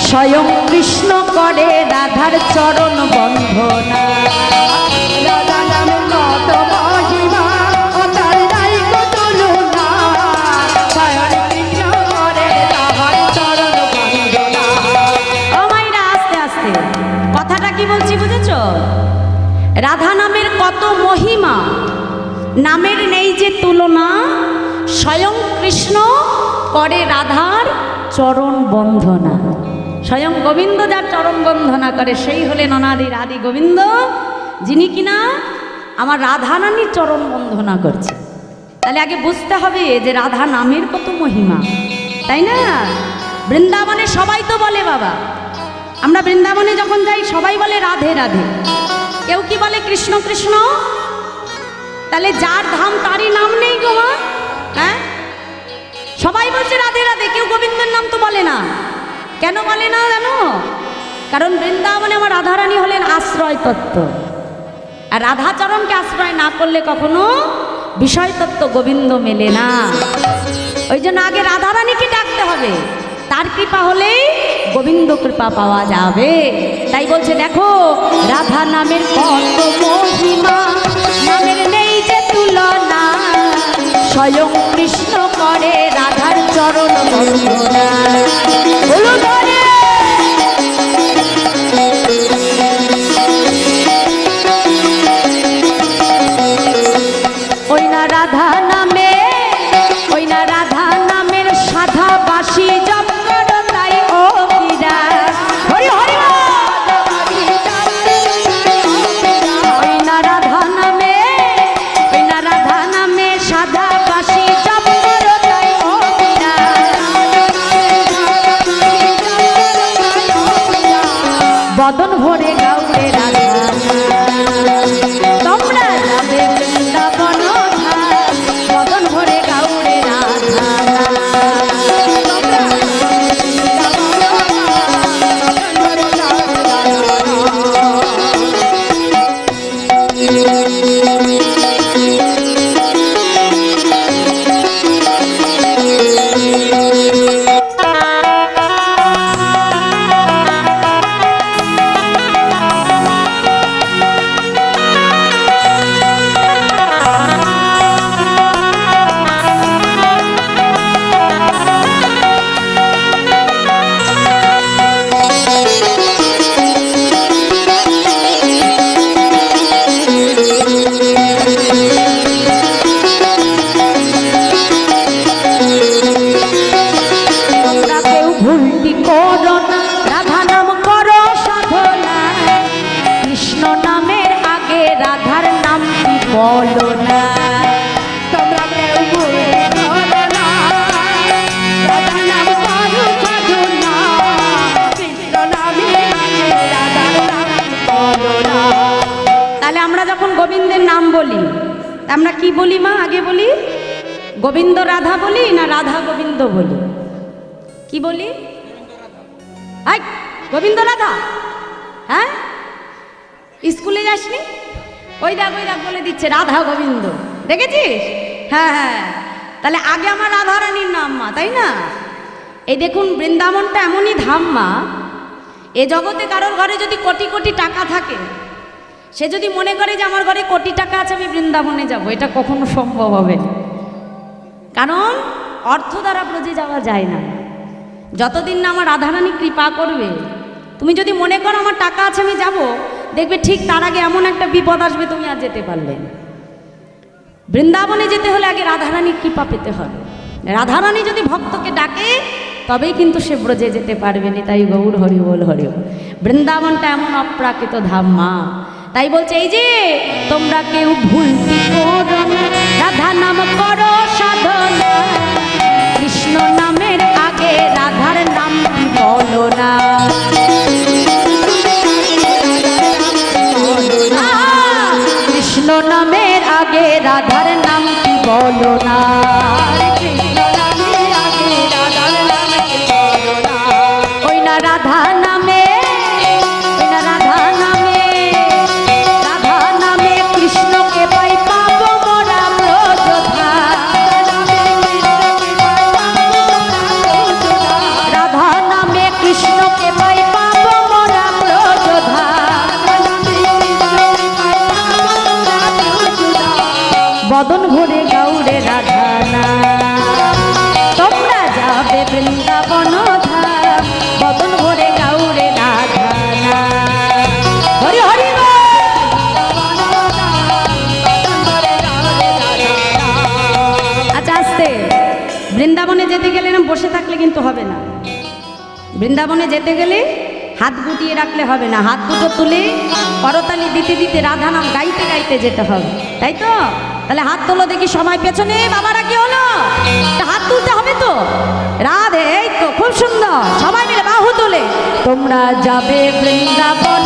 স্বয়ং কৃষ্ণ করে রাধার চরণ বন্ধনা। রাধা নামের কত মহিমা, ও তার নাই কত তুলনা। স্বয়ং কৃষ্ণ করে রাধার চরণ বন্দনা। ও মাইরা আস্তে আস্তে কথাটা কি বলছি বুঝেছ? রাধা নামের কত মহিমা, নামের নেই যে তুলনা। স্বয়ং কৃষ্ণ করে রাধার চরণ বন্ধনা। স্বয়ং গোবিন্দ যার চরণ বন্ধনা করে সেই হলেন অনাদির আদি গোবিন্দ, যিনি কিনা আমার রাধা রানীর চরণ বন্ধনা করছে। তাহলে আগে বুঝতে হবে যে রাধা নামের কত মহিমা, তাই না? বৃন্দাবনে সবাই তো বলে বাবা, আমরা বৃন্দাবনে যখন যাই সবাই বলে রাধে রাধে, কেউ কি বলে কৃষ্ণ কৃষ্ণ। তাহলে যার ধাম তারই নাম নেই গো মা? হ্যাঁ, সবাই বলছে রাধে রাধে, কেউ গোবিন্দের নাম তো বলে না। কেন বলে না জানো? কারণ বৃন্দাবনে আমার রাধারানী হলেন আশ্রয় তত্ত্ব, আর রাধাচরণকে আশ্রয় না করলে কখনো বিষয় তত্ত্ব গোবিন্দ মেলে না। ওই জন্য আগে রাধারানীকে ডাকতে হবে, তার কৃপা হলেই গোবিন্দ কৃপা পাওয়া যাবে। তাই বলছে দেখো রাধা নামের কত মহিমা, নামের নেই যে তুলনা। স্বয়ং কৃষ্ণ করে রাধার চরণ বন্দনা। ওই না রাধা নামে, ওই না রাধা নামের সাধা বাসি জপ করো তাই ও পীরা। হরি হরি ওই না রাধা নামে, ওই না রাধা নামে সাধা বাসি জপ করো তাই ও পীরা। বদন ভরে গাউরে রাধা, তোমরা যাবে বৃন্দাবন ধাম। বদন ভরে গাউরে রাধা, বলো না তোমরা কেউ ভুলে করো না। রাধা নাম করো সাধনা, কৃষ্ণ নামে রাধার নাম বলো না। তাহলে আমরা যখন গোবিন্দের নাম বলি আমরা কি বলি মা? আগে বলি গোবিন্দ রাধা বলি না রাধা গোবিন্দ বলি? কি বলি? আই গোবিন্দ রাধা। হ্যাঁ, স্কুলে যাসনি? ওই দেখ বলে দিচ্ছে রাধা গোবিন্দ, দেখেছিস? হ্যাঁ হ্যাঁ, তাহলে আগে আমার রাধা রানীর নাম মা, তাই না? এই দেখুন বৃন্দাবনটা এমনই ধাম মা, এ জগতে কারোর ঘরে যদি কোটি কোটি টাকা থাকে, সে যদি মনে করে যে আমার ঘরে কোটি টাকা আছে আমি বৃন্দাবনে যাব, এটা কখনো সম্ভব হবে না। কারণ অর্থ দ্বারা ব্রজে যাওয়া যায় না। যতদিন না আমার রাধারানী কৃপা করবে, তুমি যদি মনে করো আমার টাকা আছে আমি যাব, দেখবে ঠিক তার আগে এমন একটা বিপদ আসবে তুমি আর যেতে পারলে না। বৃন্দাবনে যেতে হলে আগে রাধারানীর কৃপা পেতে হবে। রাধারানী যদি ভক্তকে ডাকে তবেই কিন্তু সে ব্রজে যেতে পারবে না। তাই গৌর হরি বল হরি বল। বৃন্দাবনটা এমন অপ্রাকৃত ধাম মা, তাই বলছে এই যে তোমরা কেউ ভুলতি করো না, রাধা নাম করো সাধনা। কৃষ্ণ নামের আগে রাধার নাম বলো না। কৃষ্ণ নামের আগে রাধার নাম বলো না। ওই না রাধা নামে, ওই না রাধা নামে, রাধা নামে কৃষ্ণকে পাই পাবো মোরা ব্রজধাম। বৃন্দাবনে যেতে গেলে না বসে থাকলে কিন্তু হবে না। বৃন্দাবনে যেতে গেলে হাত গুটিয়ে রাখলে হবে না, হাত দুটো তুলে করতালি দিতে দিতে রাধা নাম গাইতে গাইতে যেতে হবে, তাই তো? তাহলে হাত তোলো দেখি সময়, পেছনে বাবারা কি হলো, হাত তুলতে হবে তো। রাধে, এই তো খুব সুন্দর, সবাই মিলে বাহু তোলে। তোমরা যাবে বৃন্দাবন